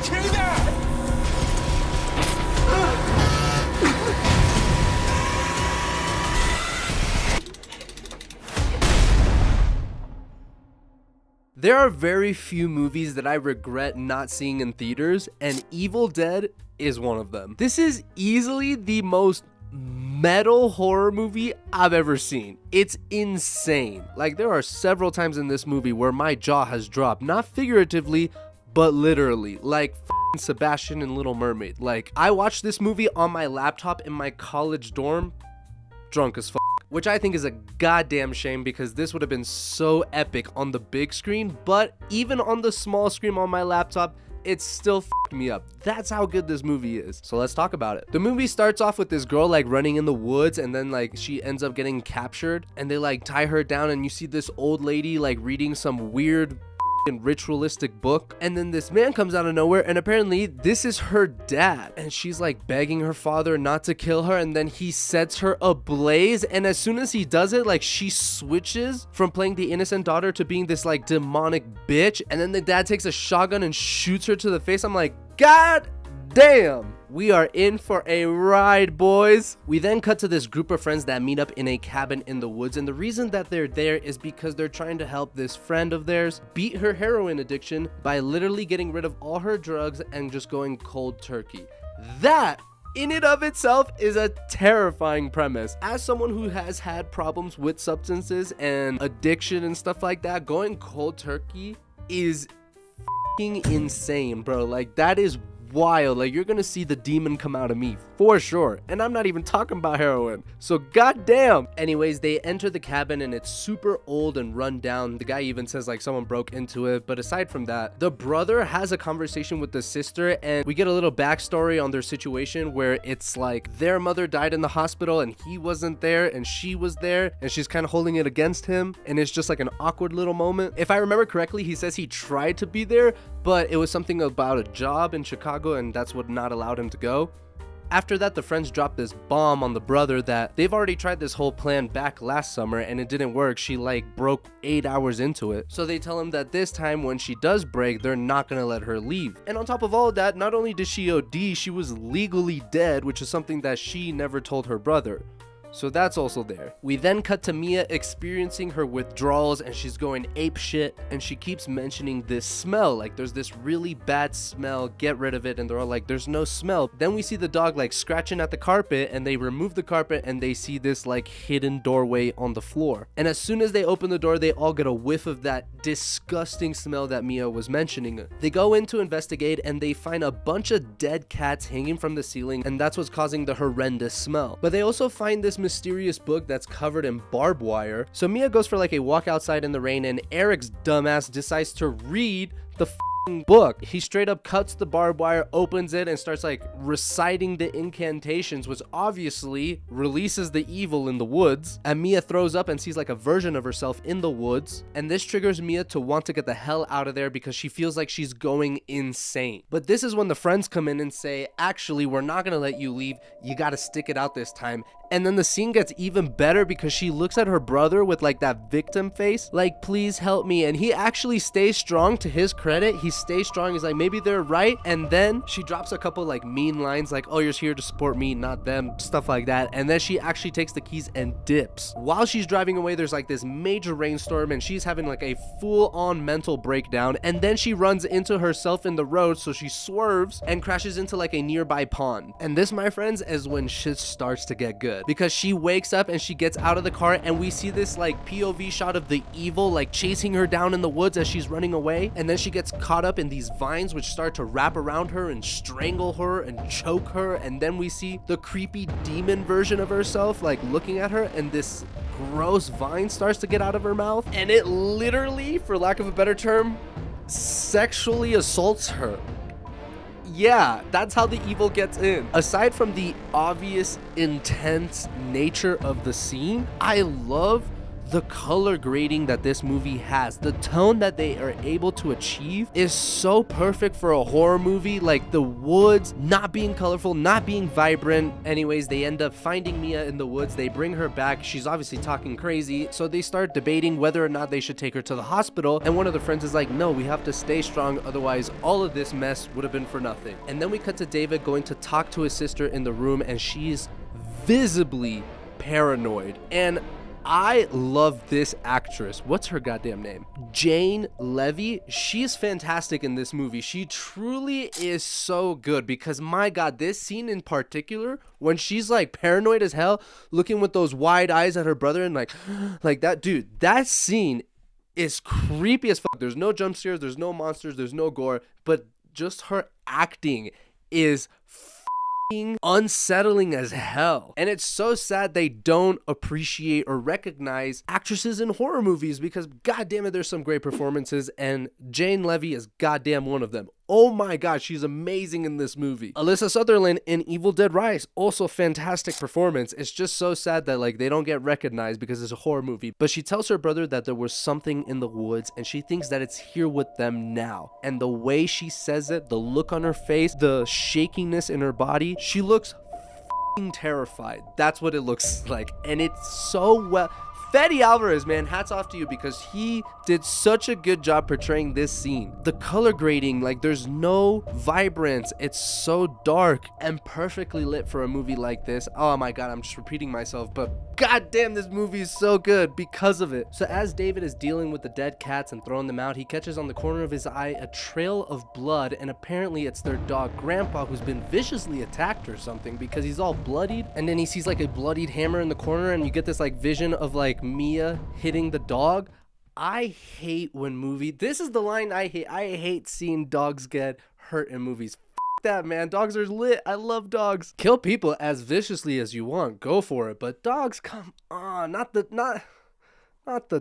can't do that! There are very few movies that I regret not seeing in theaters, and Evil Dead is one of them. This is easily the most metal horror movie I've ever seen. It's insane. Like, there are several times in this movie where my jaw has dropped, not figuratively, but literally, like Sebastian and Little Mermaid. Like, I watched this movie on my laptop in my college dorm, drunk as fuck. Which I think is a goddamn shame, because this would have been so epic on the big screen, but even on the small screen on my laptop, it still f***ed me up. That's how good this movie is. So let's talk about it. The movie starts off with this girl like running in the woods, and then like she ends up getting captured, and they like tie her down, and you see this old lady like reading some weird ritualistic book, and then this man comes out of nowhere, and apparently this is her dad, and she's like begging her father not to kill her, and then he sets her ablaze, and as soon as he does it, like, she switches from playing the innocent daughter to being this like demonic bitch, and then the dad takes a shotgun and shoots her to the face. I'm like, God damn, we are in for a ride, boys. We then cut to this group of friends that meet up in a cabin in the woods, and the reason that they're there is because they're trying to help this friend of theirs beat her heroin addiction by literally getting rid of all her drugs and just going cold turkey. That in and of itself is a terrifying premise. As someone who has had problems with substances and addiction and stuff like that, going cold turkey is fucking insane, bro. Like, that is wild. Like, you're gonna see the demon come out of me for sure, and I'm not even talking about heroin, so goddamn. Anyways, they enter the cabin, and it's super old and run down. The guy even says like someone broke into it, but aside from that, the brother has a conversation with the sister, and we get a little backstory on their situation where it's like their mother died in the hospital and he wasn't there, and she was there, and she's kind of holding it against him, and it's just like an awkward little moment. If I remember correctly, he says he tried to be there, but it was something about a job in Chicago, and that's what not allowed him to go. After that, the friends drop this bomb on the brother that they've already tried this whole plan back last summer and it didn't work. She like broke 8 hours into it. So they tell him that this time when she does break, they're not gonna let her leave. And on top of all of that, not only did she OD, she was legally dead, which is something that she never told her brother. So that's also there. We then cut to Mia experiencing her withdrawals, and she's going ape shit, and she keeps mentioning this smell, like there's this really bad smell, get rid of it, and they're all like, there's no smell. Then we see the dog like scratching at the carpet, and they remove the carpet, and they see this like hidden doorway on the floor. And as soon as they open the door, they all get a whiff of that disgusting smell that Mia was mentioning. They go in to investigate, and they find a bunch of dead cats hanging from the ceiling, and that's what's causing the horrendous smell. But they also find this mysterious book that's covered in barbed wire. So Mia goes for like a walk outside in the rain, and Eric's dumbass decides to read the book. He straight up cuts the barbed wire, opens it, and starts like reciting the incantations, which obviously releases the evil in the woods. And Mia throws up and sees like a version of herself in the woods, and this triggers Mia to want to get the hell out of there because she feels like she's going insane. But this is when the friends come in and say, actually, we're not gonna let you leave, you gotta stick it out this time. And then the scene gets even better because she looks at her brother with like that victim face, like, please help me. And he actually stays strong. To his credit, he stays strong. He's like, maybe they're right. And then she drops a couple like mean lines like, oh, you're here to support me, not them, stuff like that. And then she actually takes the keys and dips. While she's driving away, there's like this major rainstorm, and she's having like a full-on mental breakdown. And then she runs into herself in the road, so she swerves and crashes into like a nearby pond. And this, my friends, is when shit starts to get good, because she wakes up and she gets out of the car, and we see this like POV shot of the evil like chasing her down in the woods as she's running away, and then she gets caught up in these vines which start to wrap around her and strangle her and choke her. And then we see the creepy demon version of herself like looking at her, and this gross vine starts to get out of her mouth, and it literally, for lack of a better term, sexually assaults her. Yeah, that's how the evil gets in. Aside from the obvious intense nature of the scene, I love the color grading that this movie has, the tone that they are able to achieve is so perfect for a horror movie. Like the woods not being colorful, not being vibrant. Anyways, they end up finding Mia in the woods. They bring her back. She's obviously talking crazy. So they start debating whether or not they should take her to the hospital. And one of the friends is like, no, we have to stay strong. Otherwise, all of this mess would have been for nothing. And then we cut to David going to talk to his sister in the room, and she's visibly paranoid. And I love this actress. What's her goddamn name? Jane Levy. She's fantastic in this movie. She truly is so good, because my God, this scene in particular, when she's like paranoid as hell, looking with those wide eyes at her brother and like that, dude, that scene is creepy as fuck. There's no jump scares, there's no monsters, there's no gore, but just her acting is unsettling as hell. And it's so sad they don't appreciate or recognize actresses in horror movies, because goddamn it, there's some great performances, and Jane Levy is goddamn one of them. Oh my God, she's amazing in this movie. Alyssa Sutherland in Evil Dead Rise, also fantastic performance. It's just so sad that like they don't get recognized because it's a horror movie. But she tells her brother that there was something in the woods, and she thinks that it's here with them now. And the way she says it, the look on her face, the shakiness in her body, she looks terrified. That's what it looks like. And it's so well. Fede Alvarez, man, hats off to you, because he did such a good job portraying this scene. The color grading, like there's no vibrance. It's so dark and perfectly lit for a movie like this. Oh my God, I'm just repeating myself, but goddamn, this movie is so good because of it. So as David is dealing with the dead cats and throwing them out, he catches on the corner of his eye a trail of blood, and apparently it's their dog Grandpa, who's been viciously attacked or something, because he's all bloodied. And then he sees like a bloodied hammer in the corner, and you get this like vision of like Mia hitting the dog. I hate when this is the line I hate seeing dogs get hurt in movies. That, man, dogs are lit. I love dogs. Kill people as viciously as you want, go for it, but dogs, come on, not the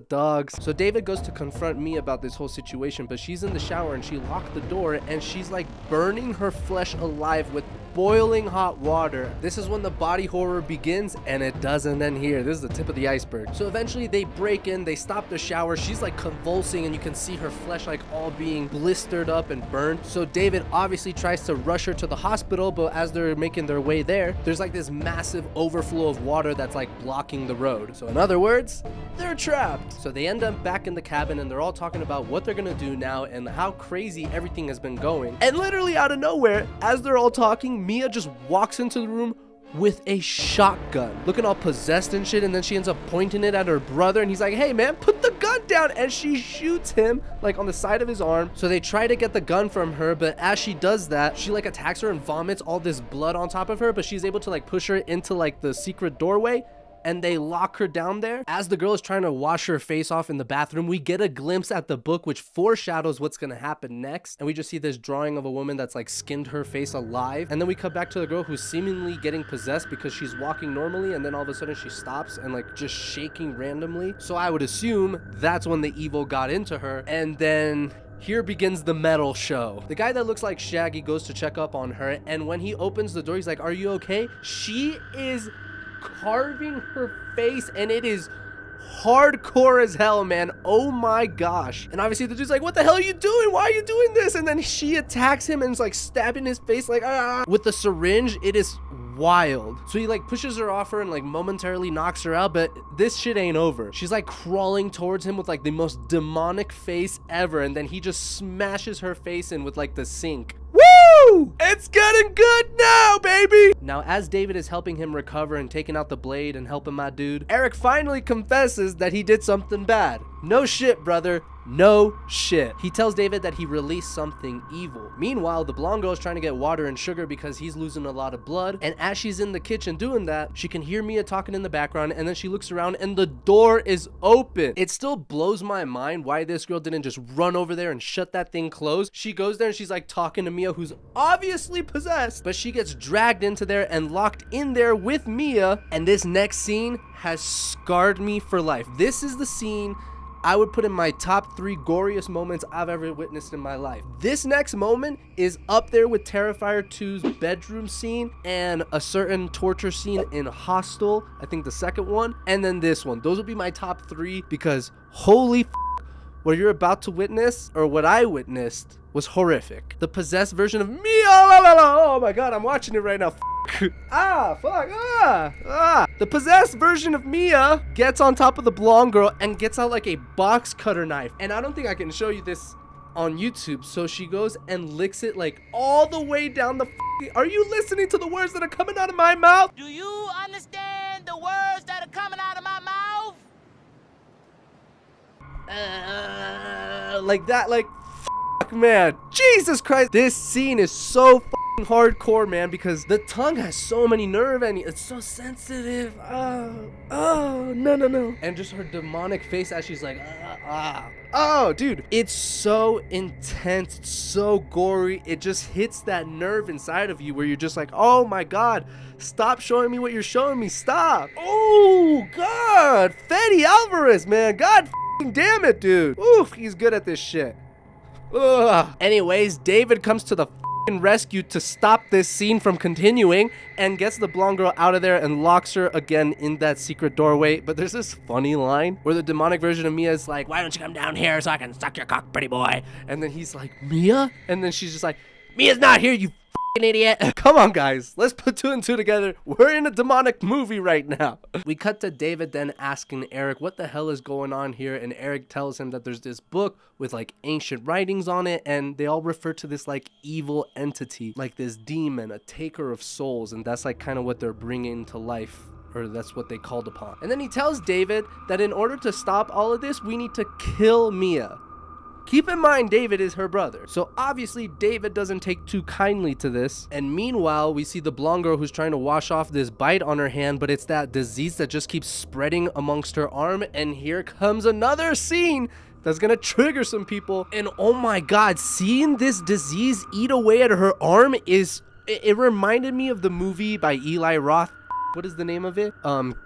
dogs. So David goes to confront me about this whole situation, but she's in the shower and she locked the door, and she's like burning her flesh alive with boiling hot water. This is when the body horror begins, and it doesn't end here. This is the tip of the iceberg. So eventually they break in, they stop the shower. She's like convulsing, and you can see her flesh like all being blistered up and burned. So David obviously tries to rush her to the hospital, but as they're making their way there, there's like this massive overflow of water that's like blocking the road. So in other words, they're trapped. So they end up back in the cabin, and they're all talking about what they're gonna do now and how crazy everything has been going. And literally out of nowhere, as they're all talking, Mia just walks into the room with a shotgun, looking all possessed and shit, and then she ends up pointing it at her brother, and he's like, hey man, put the gun down, and she shoots him like on the side of his arm. So they try to get the gun from her, but as she does that, she like attacks her and vomits all this blood on top of her, but she's able to like push her into like the secret doorway, and they lock her down there. As the girl is trying to wash her face off in the bathroom, we get a glimpse at the book which foreshadows what's gonna happen next, and we just see this drawing of a woman that's like skinned her face alive. And then we cut back to the girl who's seemingly getting possessed, because she's walking normally and then all of a sudden she stops and like just shaking randomly. So I would assume that's when the evil got into her. And then here begins the metal show. The guy that looks like Shaggy goes to check up on her, and when he opens the door, he's like, are you okay? She is carving her face, and it is hardcore as hell, man. Oh my gosh. And obviously the dude's like, what the hell are you doing? Why are you doing this? And then she attacks him and is like stabbing his face like with the syringe. It is wild. So he like pushes her off her and like momentarily knocks her out, but this shit ain't over. She's like crawling towards him with like the most demonic face ever, and then he just smashes her face in with like the sink. Woo! It's getting good now, baby! Now, as David is helping him recover and taking out the blade and helping my dude, Eric finally confesses that he did something bad. No shit, brother. No shit. He tells David that he released something evil. Meanwhile, the blonde girl is trying to get water and sugar because he's losing a lot of blood. And as she's in the kitchen doing that, she can hear Mia talking in the background, and then she looks around and the door is open. It still blows my mind why this girl didn't just run over there and shut that thing closed. She goes there and she's like talking to Mia, who's obviously possessed, but she gets dragged into there and locked in there with Mia. And this next scene has scarred me for life. This is the scene I would put in my top 3 goriest moments I've ever witnessed in my life. This next moment is up there with Terrifier 2's bedroom scene and a certain torture scene in Hostel, I think the second one, and then this one. Those would be my top 3 because holy what you're about to witness, or what I witnessed, was horrific. The possessed version of Mia, oh my god, I'm watching it right now. The possessed version of Mia gets on top of the blonde girl and gets out like a box cutter knife. And I don't think I can show you this on YouTube. So she goes and licks it like all the way down the Are you listening to the words that are coming out of my mouth? Do you understand the words that are coming out of my mouth? Like that, like, man, Jesus Christ. This scene is so hardcore, man, because the tongue has so many nerve and it's so sensitive. No. And just her demonic face as she's like, oh, dude, it's so intense, so gory. It just hits that nerve inside of you where you're just like, oh my god, stop showing me what you're showing me, stop. Oh god, Fede Alvarez, man, god damn it, dude. Oof, he's good at this shit. Ugh. Anyways, David comes to the rescue to stop this scene from continuing and gets the blonde girl out of there and locks her again in that secret doorway. But there's this funny line where the demonic version of Mia is like, why don't you come down here so I can suck your cock, pretty boy? And then he's like, Mia? And then she's just like, Mia's not here, you idiot. Come on, guys, let's put 2 and 2 together. We're in a demonic movie right now. We cut to David then asking Eric what the hell is going on here, and Eric tells him that there's this book with like ancient writings on it, and they all refer to this like evil entity, like this demon, a taker of souls, and that's like kind of what they're bringing to life, or that's what they called upon. And then he tells David that in order to stop all of this, we need to kill Mia. Keep in mind, David is her brother. So obviously, David doesn't take too kindly to this. And meanwhile, we see the blonde girl who's trying to wash off this bite on her hand, but it's that disease that just keeps spreading amongst her arm. And here comes another scene that's gonna trigger some people. And oh my god, seeing this disease eat away at her arm it reminded me of the movie by Eli Roth. What is the name of it?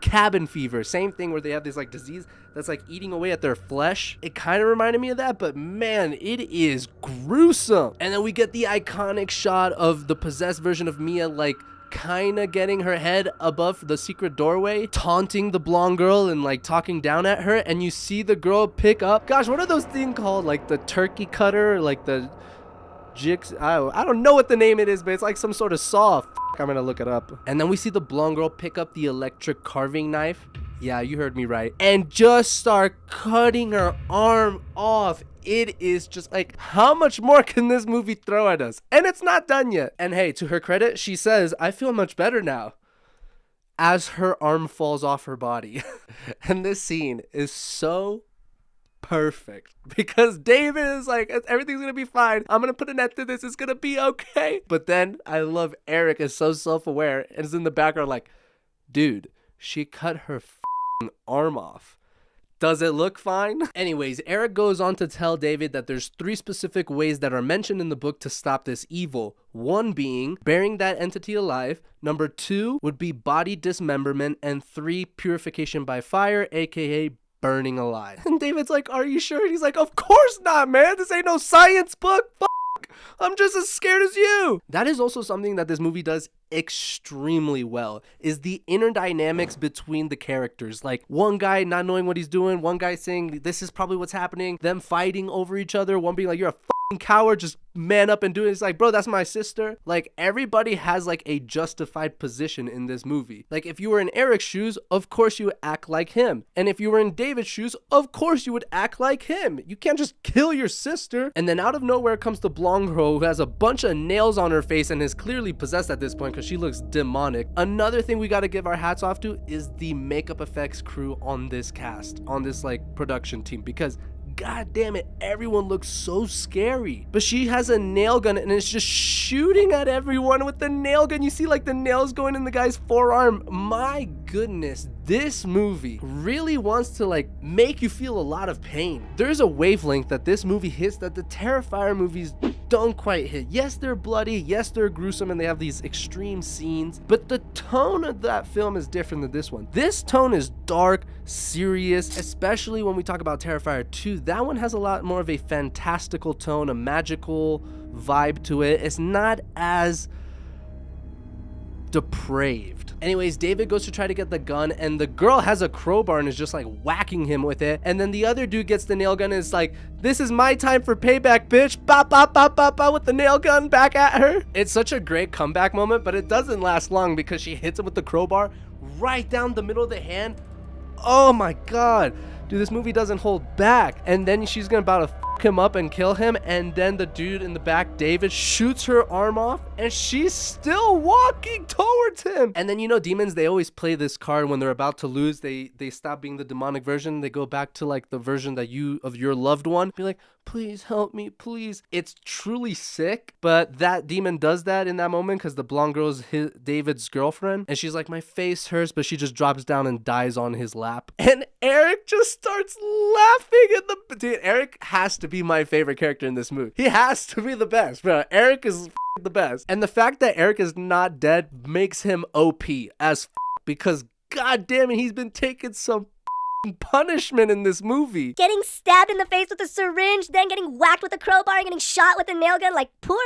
Cabin Fever. Same thing, where they have this like disease that's like eating away at their flesh. It kind of reminded me of that, but man, it is gruesome. And then we get the iconic shot of the possessed version of Mia like kind of getting her head above the secret doorway, taunting the blonde girl and like talking down at her. And you see the girl pick up, gosh, what are those things called? Like the turkey cutter, like the jigs. I don't know what the name it is, but it's like some sort of saw. I'm gonna look it up. And then we see the blonde girl pick up the electric carving knife. Yeah, you heard me right. And just start cutting her arm off. It is just like, how much more can this movie throw at us? And it's not done yet. And hey, to her credit, she says, I feel much better now, as her arm falls off her body. And this scene is so perfect because David is like, everything's gonna be fine, I'm gonna put an end to this, it's gonna be okay. But then I love Eric is so self-aware and is in the background like, dude, she cut her arm off. Does it look fine? Anyways, Eric goes on to tell David that there's 3 specific ways that are mentioned in the book to stop this evil. 1 being burying that entity alive. Number 2 would be body dismemberment. And 3, purification by fire, aka burning alive. And David's like, are you sure? And he's like, of course not, man. This ain't no science book. I'm just as scared as you. That is also something that this movie does extremely well, is the inner dynamics between the characters. Like one guy not knowing what he's doing, one guy saying this is probably what's happening, them fighting over each other, one being like, you're a coward, just man up and do it. It's like, bro, that's my sister. Like everybody has like a justified position in this movie. Like if you were in Eric's shoes, of course you would act like him. And if you were in David's shoes, of course you would act like him. You can't just kill your sister. And then out of nowhere comes the blonde girl who has a bunch of nails on her face and is clearly possessed at this point because she looks demonic. Another thing we got to give our hats off to is the makeup effects crew on this cast, on this like production team, because god damn it, everyone looks so scary. But she has a nail gun and it's just shooting at everyone with the nail gun. You see like the nails going in the guy's forearm. My goodness, this movie really wants to like make you feel a lot of pain. There's a wavelength that this movie hits that the Terrifier movies don't quite hit. Yes, they're bloody, yes, they're gruesome, and they have these extreme scenes, but the tone of that film is different than this one. This tone is dark, serious, especially when we talk about Terrifier 2. That one has a lot more of a fantastical tone, a magical vibe to it. It's not as depraved. Anyways, David goes to try to get the gun, and the girl has a crowbar and is just like whacking him with it. And then the other dude gets the nail gun and is like, "This is my time for payback, bitch." Bop, bop, bop, bop, bop, with the nail gun back at her. It's such a great comeback moment, but it doesn't last long because she hits him with the crowbar right down the middle of the hand. Oh my god. Dude, this movie doesn't hold back. And then she's gonna about to fuck him up and kill him, and then the dude in the back, David, shoots her arm off, and she's still walking towards him. And then, you know, demons, they always play this card when they're about to lose. They stop being the demonic version. They go back to like the version that of your loved one. Be like, "Please help me, please." It's truly sick, but that demon does that in that moment because the blonde girl is David's girlfriend, and she's like, "My face hurts," but she just drops down and dies on his lap. And Eric just starts laughing at the dude. Eric has to be my favorite character in this movie. He has to be the best, bro. Eric is the best. And the fact that Eric is not dead makes him OP as because god damn it, he's been taking some punishment in this movie. Getting stabbed in the face with a syringe, then getting whacked with a crowbar and getting shot with a nail gun. Like, poor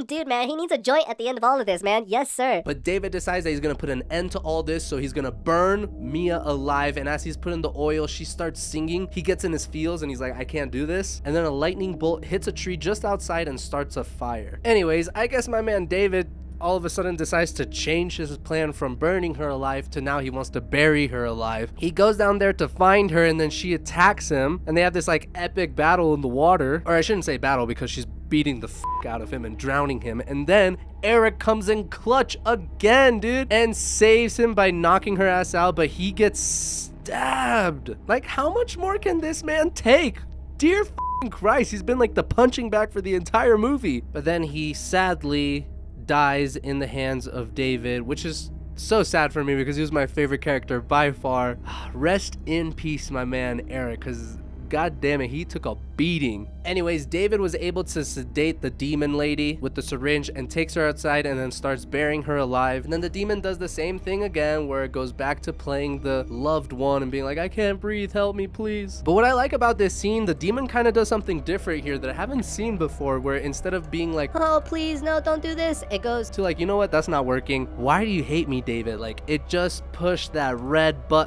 dude, man. He needs a joint at the end of all of this, man. Yes, sir. But David decides that he's gonna put an end to all this, so he's gonna burn Mia alive. And as he's putting the oil, she starts singing. He gets in his feels and he's like, "I can't do this." And then a lightning bolt hits a tree just outside and starts a fire. Anyways, I guess my man David all of a sudden decides to change his plan from burning her alive to now he wants to bury her alive. He goes down there to find her, and then she attacks him, and they have this like epic battle in the water. Or I shouldn't say battle because she's beating the out of him and drowning him. And then Eric comes in clutch again, dude, and saves him by knocking her ass out, but he gets stabbed. Like, how much more can this man take? Dear Christ, he's been like the punching bag for the entire movie. But then he sadly dies in the hands of David, which is so sad for me because he was my favorite character by far. Rest in peace, my man Eric, because god damn it, he took a beating. Anyways, David was able to sedate the demon lady with the syringe and takes her outside and then starts burying her alive. And then the demon does the same thing again, where it goes back to playing the loved one and being like, "I can't breathe, help me please." But what I like about this scene, the demon kind of does something different here that I haven't seen before, where instead of being like, "Oh, please, no, don't do this," it goes to like, "You know what, that's not working. Why do you hate me, David?" Like, it just pushed that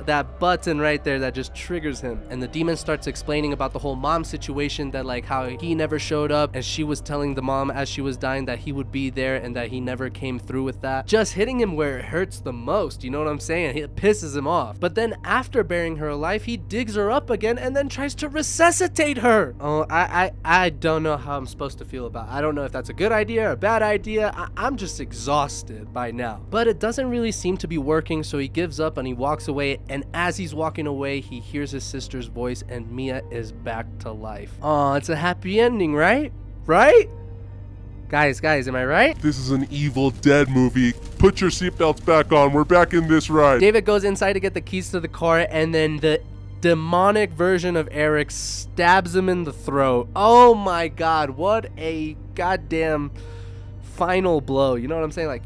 that button right there that just triggers him. And the demon starts explaining about the whole mom situation, that like how he never showed up, and she was telling the mom as she was dying that he would be there and that he never came through with that, just hitting him where it hurts the most. You know what I'm saying? It pisses him off. But then after burying her alive, he digs her up again and then tries to resuscitate her. Oh, I don't know how I'm supposed to feel about it. I don't know if that's a good idea or a bad idea. I'm just exhausted by now. But it doesn't really seem to be working, so he gives up and he walks away. And as he's walking away, he hears his sister's voice, and Mia is back to life. Oh, it's a happy ending, right? Right? Guys, am I right? This is an Evil Dead movie. Put your seatbelts back on. We're back in this ride. David goes inside to get the keys to the car, and then the demonic version of Eric stabs him in the throat. Oh my god, what a goddamn final blow. You know what I'm saying? Like,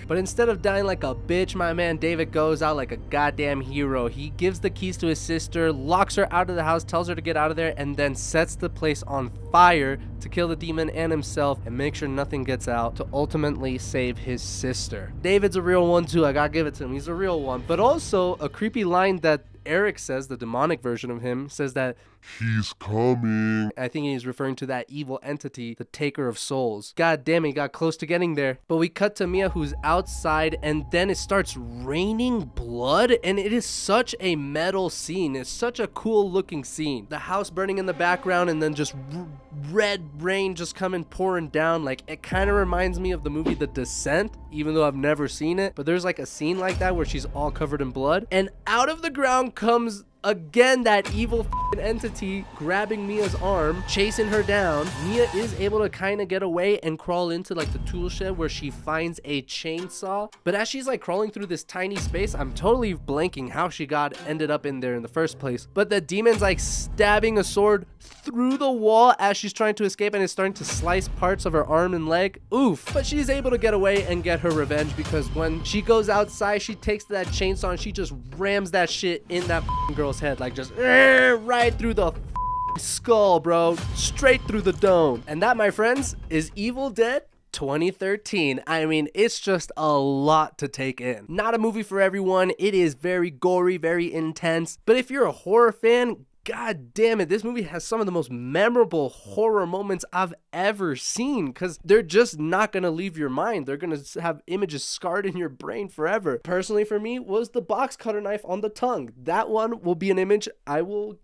but instead of dying like a bitch, my man David goes out like a goddamn hero. He gives the keys to his sister, locks her out of the house, tells her to get out of there, and then sets the place on fire to kill the demon and himself and make sure nothing gets out to ultimately save his sister. David's a real one too. I gotta give it to him. He's a real one. But also a creepy line that Eric says, the demonic version of him, says that he's coming. I think he's referring to that evil entity, the taker of souls. God damn it, he got close to getting there. But we cut to Mia, who's outside, and then it starts raining blood, and it is such a metal scene. It's such a cool looking scene. The house burning in the background, and then just red rain just coming pouring down. Like, it kind of reminds me of the movie The Descent, even though I've never seen it. But there's like a scene like that where she's all covered in blood, and out of the ground comes Again, that evil f***ing entity grabbing Mia's arm, chasing her down. Mia is able to kind of get away and crawl into like the tool shed where she finds a chainsaw. But as she's like crawling through this tiny space, I'm totally blanking how she ended up in there in the first place. But the demon's like stabbing a sword through the wall as she's trying to escape, and it's starting to slice parts of her arm and leg. Oof. But she's able to get away and get her revenge, because when she goes outside, she takes that chainsaw and she just rams that shit in that girl's head, like just right through the skull, bro, straight through the dome. And that, my friends, is Evil Dead 2013. I mean, it's just a lot to take in. Not a movie for everyone. It is very gory, very intense, but if you're a horror fan, god damn it, this movie has some of the most memorable horror moments I've ever seen, because they're just not gonna leave your mind. They're gonna have images scarred in your brain forever. Personally, for me, was the box cutter knife on the tongue. That one will be an image I will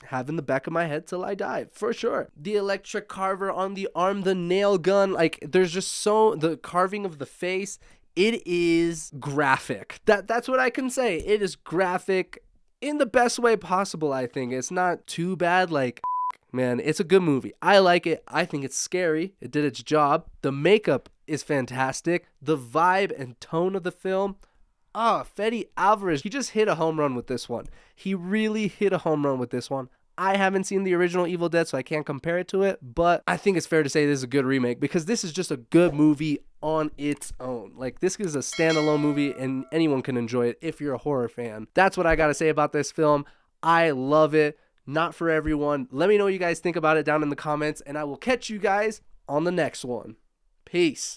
have in the back of my head till I die, for sure. The electric carver on the arm, the nail gun, like there's just the carving of the face. It is graphic. That's what I can say. It is graphic in the best way possible. I think it's not too bad. Like, man, it's a good movie. I like it. I think it's scary. It did its job. The makeup is fantastic. The vibe and tone of the film, Fede Alvarez, he just hit a home run with this one. He really hit a home run with this one. I haven't seen the original Evil Dead, so I can't compare it to it, but I think it's fair to say this is a good remake, because this is just a good movie on its own. Like, this is a standalone movie and anyone can enjoy it if you're a horror fan. That's what I gotta say about this film. I love it. Not for everyone. Let me know what you guys think about it down in the comments, and I will catch you guys on the next one. Peace.